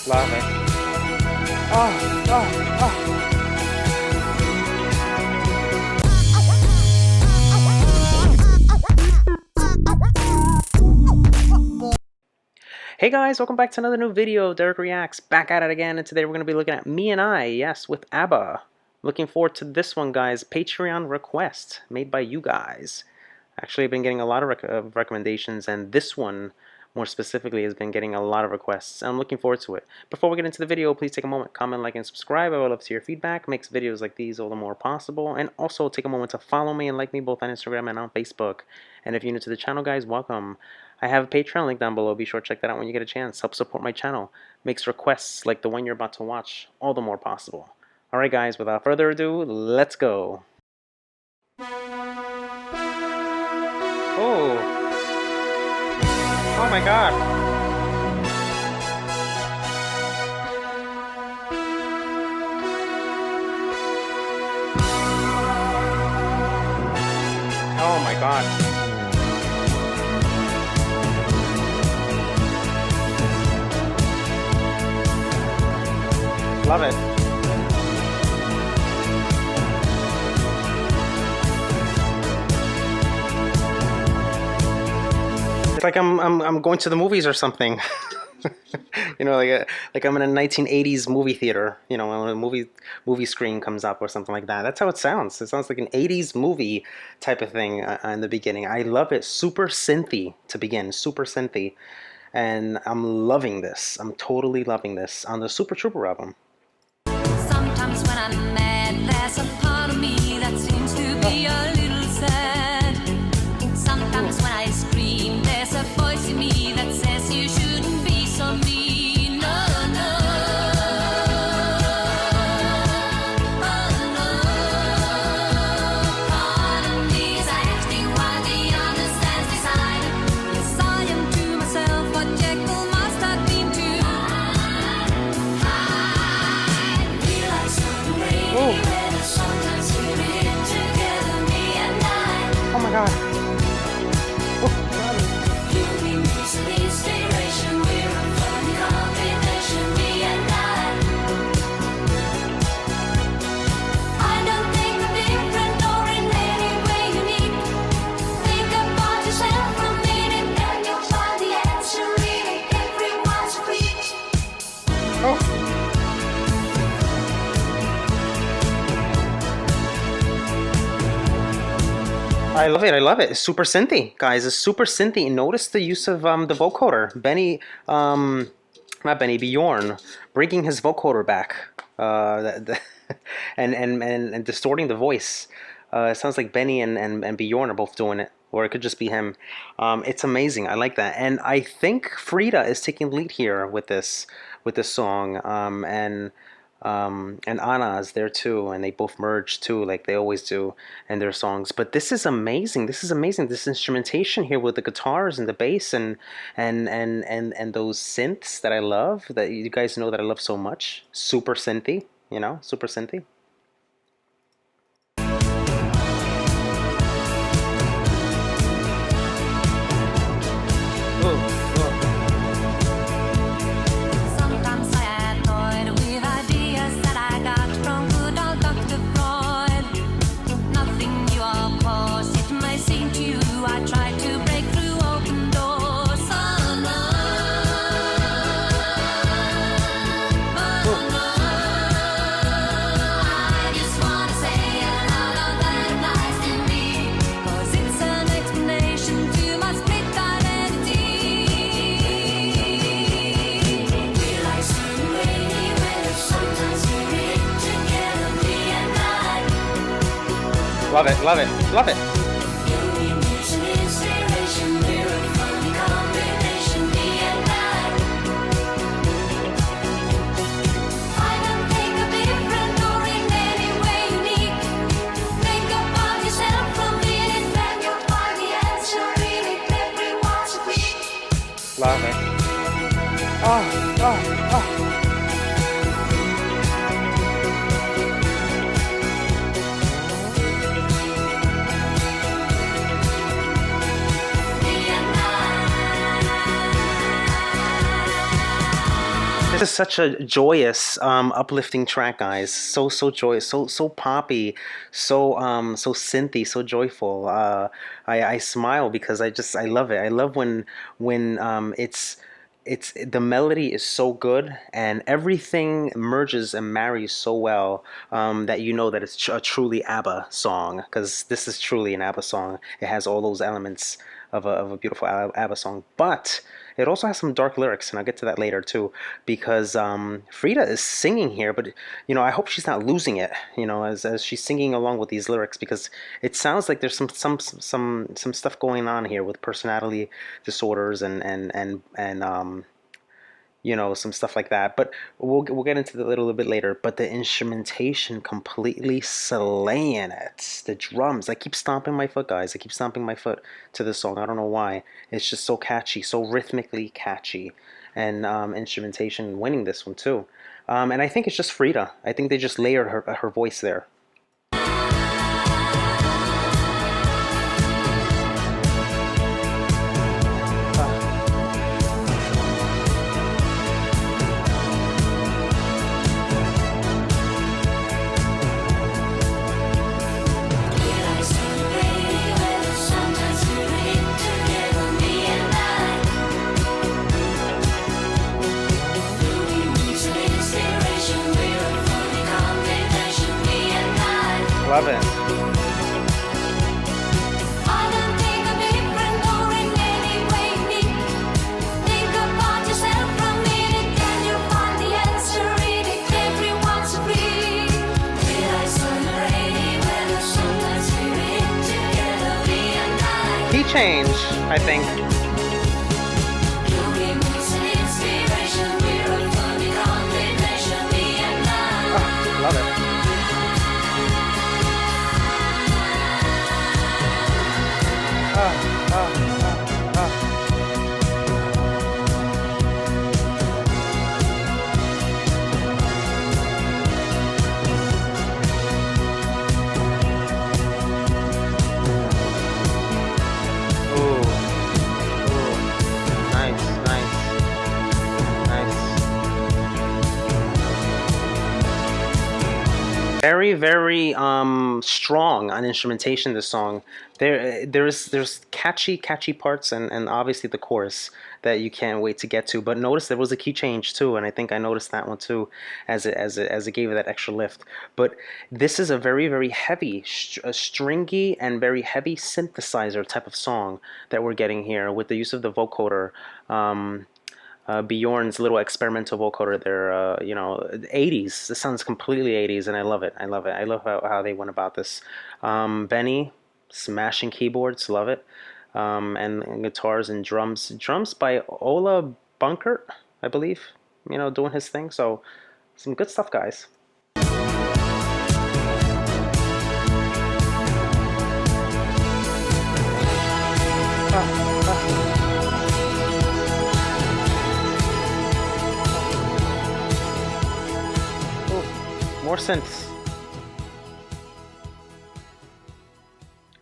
Love it. Oh, oh, oh. Hey guys, welcome back to another new video. Derek Reacts, back at it again, and today we're going to be looking at Me and I, yes, with ABBA. Looking forward to this one, guys. Patreon request made by you guys. Actually, I've been getting a lot of recommendations, and this one, more specifically, has been getting a lot of requests. I'm looking forward to it. Before we get into the video, please take a moment, comment, like, and subscribe. I would love to hear your feedback. Makes videos like these all the more possible. And also, take a moment to follow me and like me both on Instagram and on Facebook. And if you're new to the channel, guys, welcome. I have a Patreon link down below. Be sure to check that out when you get a chance. Help support my channel. Makes requests like the one you're about to watch all the more possible. Alright guys, without further ado, let's go. Oh. Oh my god. Oh my god. Love it. It's like I'm going to the movies or something. You know, like I'm in a 1980s movie theater. You know, when a movie screen comes up or something like that. That's how it sounds. It sounds like an 80s movie type of thing in the beginning. I love it. Super synthy to begin. Super synthy, and I'm loving this. I'm totally loving this on the Super Trooper album. Sometimes when I'm mad, there's a part of me that seems to be a little sad. Sometimes when I scream, there's a voice in me that says you shouldn't be so mean. No, no. Oh, no. Part of me is acting while the other stands beside. Yes, I am to myself what Jekyll must have been to. Oh my god. I love it. I love it. It's super synthy, guys. It's super synthy. Notice the use of the vocoder. Benny, not Benny, Bjorn, bringing his vocoder back, and distorting the voice. It sounds like Benny and Bjorn are both doing it, or it could just be him. It's amazing. I like that, and I think Frida is taking lead here with this song, and Anna is there too, and they both merge too, like they always do in their songs. But this is amazing. This is amazing. This instrumentation here with the guitars and the bass and those synths that I love, that you guys know that I love so much. Super synthy, you know, super synthy. Love it, love it, love it. Love it. Oh, oh, oh. This is such a joyous, uplifting track, guys. So joyous, so poppy, so synthy, so joyful. I smile because I love it. I love when it's the melody is so good and everything merges and marries so well, that you know that it's a truly ABBA song, because this is truly an ABBA song. It has all those elements of a beautiful ABBA song, but it also has some dark lyrics, and I'll get to that later too, because Frida is singing here, but I hope she's not losing it, as she's singing along with these lyrics, because it sounds like there's some stuff going on here with personality disorders and some stuff like that. But we'll get into that a little bit later. But the instrumentation completely slaying it. The drums, I keep stomping my foot, guys. I keep stomping my foot to this song. I don't know why. It's just so catchy, so rhythmically catchy, and instrumentation winning this one too. And I think it's just Frida. I think they just layered her voice there. Love it. Key change, I think. Oh, love it. Very, very strong on instrumentation. This song, there's catchy parts, and obviously the chorus that you can't wait to get to. But notice there was a key change too, and I think I noticed that one too, as it gave it that extra lift. But this is a very, very heavy, stringy and very heavy synthesizer type of song that we're getting here with the use of the vocoder. Bjorn's little experimental vocoder there, 80s. This sounds completely 80s, and I love it. I love how they went about this. Benny, smashing keyboards, love it. And guitars and drums by Ola Bunkert, I believe, doing his thing. So some good stuff, guys. More synths.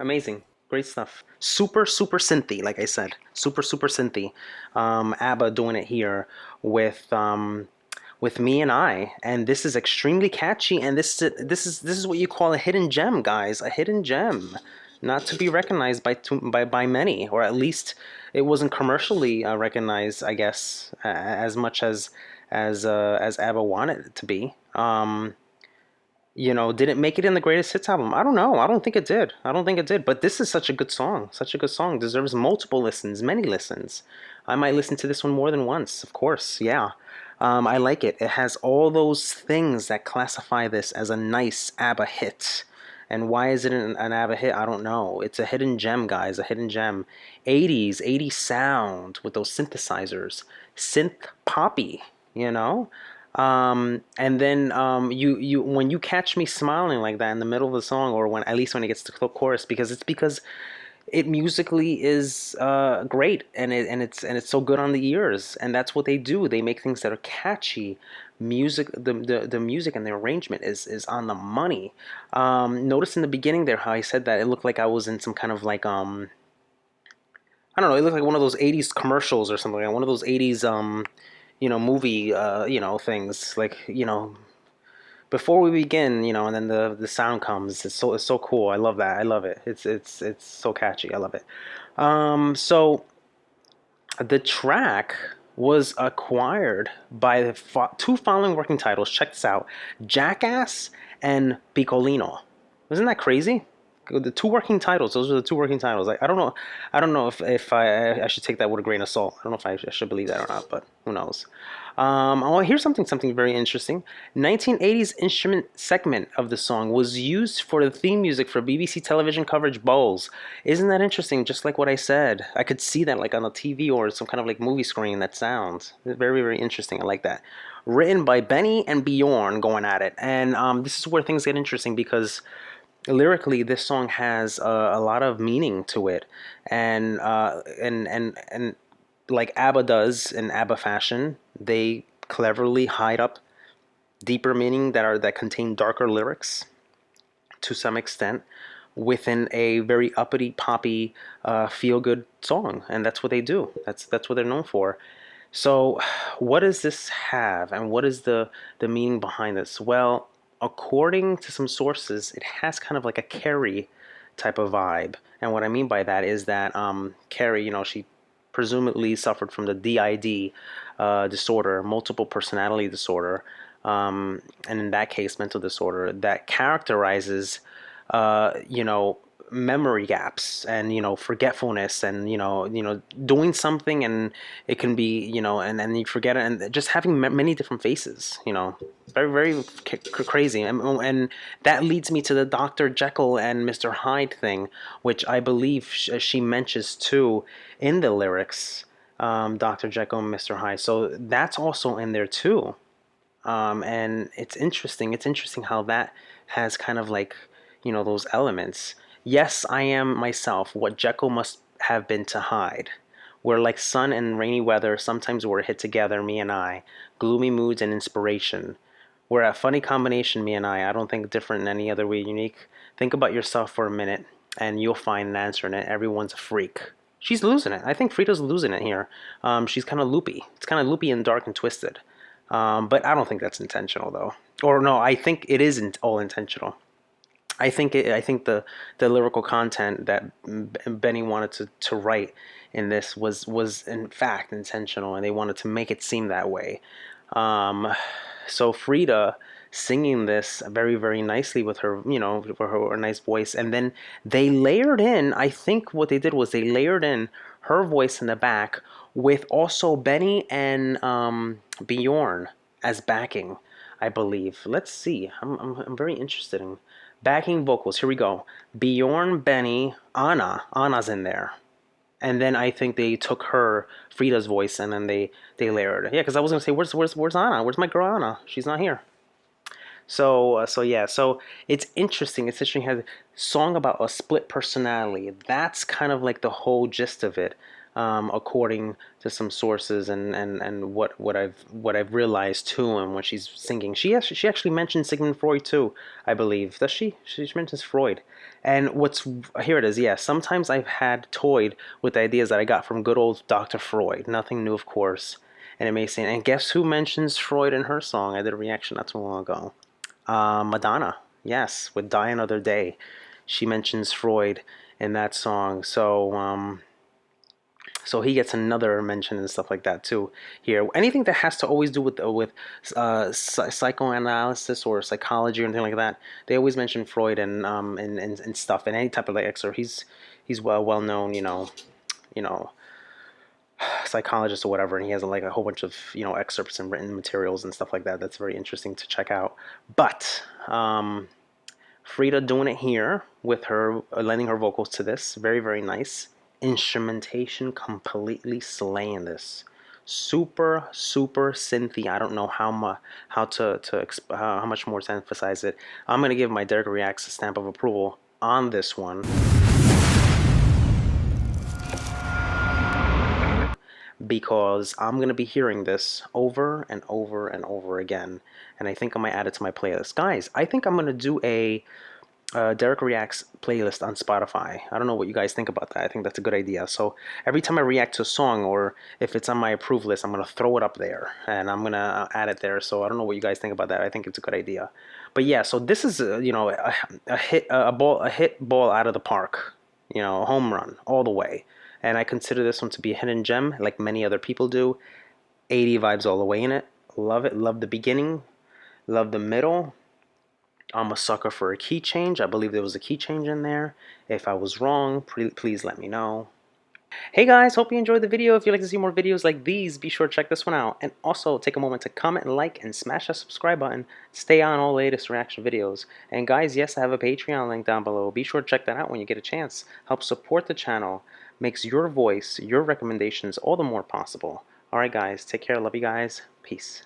Amazing. Great stuff. Super synthy, like I said. Super synthy. ABBA doing it here with Me and I, and this is extremely catchy, and this is what you call a hidden gem, guys. A hidden gem, not to be recognized by many, or at least it wasn't commercially recognized, I guess, as much as ABBA wanted it to be. Did it make it in the greatest hits album? I don't know. I don't think it did. But this is such a good song. Deserves multiple listens, many listens. I might listen to this one more than once, of course. Yeah. I like it. It has all those things that classify this as a nice ABBA hit. And why is it an ABBA hit? I don't know. It's a hidden gem, guys. A hidden gem. 80s sound with those synthesizers. Synth poppy, and then you when you catch me smiling like that in the middle of the song, or at least when it gets to the chorus, because it musically is great, and it's so good on the ears, and that's what they do. They make things that are catchy. The music and the arrangement is on the money. Notice in the beginning there how I said that it looked like I was in some kind of like I don't know, it looked like one of those 80s commercials or something, like one of those 80s movie, things like, before we begin, and then the sound comes. It's so cool. I love that. I love it. It's so catchy. I love it. So the track was acquired by the two following working titles. Check this out: Jackass and Piccolino. Isn't that crazy? The two working titles. Those are the two working titles. I don't know. I don't know if I should take that with a grain of salt. I don't know if I should believe that or not, but who knows? Oh, here's something very interesting. 1980s instrument segment of the song was used for the theme music for BBC television coverage Bowls. Isn't that interesting? Just like what I said, I could see that like on the TV or some kind of like movie screen. That sounds very, very interesting. I like that. Written by Benny and Bjorn going at it, and this is where things get interesting because lyrically this song has a lot of meaning to it, and like ABBA does in ABBA fashion, they cleverly hide up deeper meaning that contain darker lyrics to some extent within a very uppity, poppy, feel-good song, and that's what they do. That's what they're known for. So, what does this have, and what is the meaning behind this? Well, according to some sources, it has kind of like a Carrie type of vibe, and what I mean by that is that Carrie, she presumably suffered from the DID disorder, multiple personality disorder, and in that case, mental disorder that characterizes, memory gaps and forgetfulness and doing something and it can be and then you forget it and just having many different faces. Very very crazy, and that leads me to the Dr. Jekyll and Mr. Hyde thing, which I believe she mentions too in the lyrics. Dr. Jekyll and Mr. Hyde, so that's also in there too. And it's interesting how that has kind of like those elements. Yes, I am myself what Jekyll must have been to Hyde. We're like sun and rainy weather, sometimes we're hit together, me and I. Gloomy moods and inspiration. We're a funny combination, me and I don't think different in any other way, unique. Think about yourself for a minute, and you'll find an answer in it. Everyone's a freak. She's losing it. I think Frida's losing it here. She's kind of loopy. It's kind of loopy and dark and twisted. But I don't think that's intentional, though. Or no, I think it isn't all intentional. I think the lyrical content that Benny wanted to write in this was in fact intentional, and they wanted to make it seem that way. So Frida singing this very very nicely with her her nice voice, and then they layered in. I think what they did was they layered in her voice in the back with also Benny and Bjorn as backing, I believe. Let's see. I'm very interested in backing vocals. Here we go. Bjorn, Benny, Anna's in there. And then I think they took Frida's voice, and then they layered it. Yeah, because I was gonna say, where's Anna? Where's my girl Anna? She's not here. So yeah. So it's interesting. It's interesting. It has a song about a split personality. That's kind of like the whole gist of it, according to some sources and what I've realized too. And when she's singing, she actually mentioned Sigmund Freud too, I believe. Does she? She mentions Freud. And here it is. Yeah, sometimes I've had toyed with the ideas that I got from good old Dr. Freud. Nothing new, of course. And it may seem. And guess who mentions Freud in her song? I did a reaction not too long ago. Madonna. Yes, with Die Another Day. She mentions Freud in that song. So he gets another mention and stuff like that too here. Anything that has to always do with psychoanalysis or psychology or anything like that, they always mention Freud and stuff in any type of like excerpt. He's well known, psychologist or whatever, and he has like a whole bunch of excerpts and written materials and stuff like that. That's very interesting to check out. But Frida doing it here with her lending her vocals to this, very very nice. Instrumentation completely slaying this. Super synthy. I don't know how much more to emphasize it. I'm gonna give my Derek Reacts a stamp of approval on this one, because I'm gonna be hearing this over and over and over again, and I think I might add it to my playlist. Guys, I think I'm gonna do a Derek Reacts playlist on Spotify. I don't know what you guys think about that. I think that's a good idea. So every time I react to a song, or if it's on my approved list, I'm gonna throw it up there and I'm gonna add it there. So I don't know what you guys think about that. I think it's a good idea. But yeah, so this is a hit ball out of the park. A home run all the way. And I consider this one to be a hidden gem, like many other people do. 80 vibes all the way in it. Love it. Love the beginning. Love the middle. I'm a sucker for a key change. I believe there was a key change in there. If I was wrong, please let me know. Hey guys, hope you enjoyed the video. If you'd like to see more videos like these, be sure to check this one out. And also take a moment to comment and like and smash that subscribe button. Stay on all the latest reaction videos. And guys, yes, I have a Patreon link down below. Be sure to check that out when you get a chance. Help support the channel. Makes your voice, your recommendations all the more possible. Alright guys, take care. Love you guys. Peace.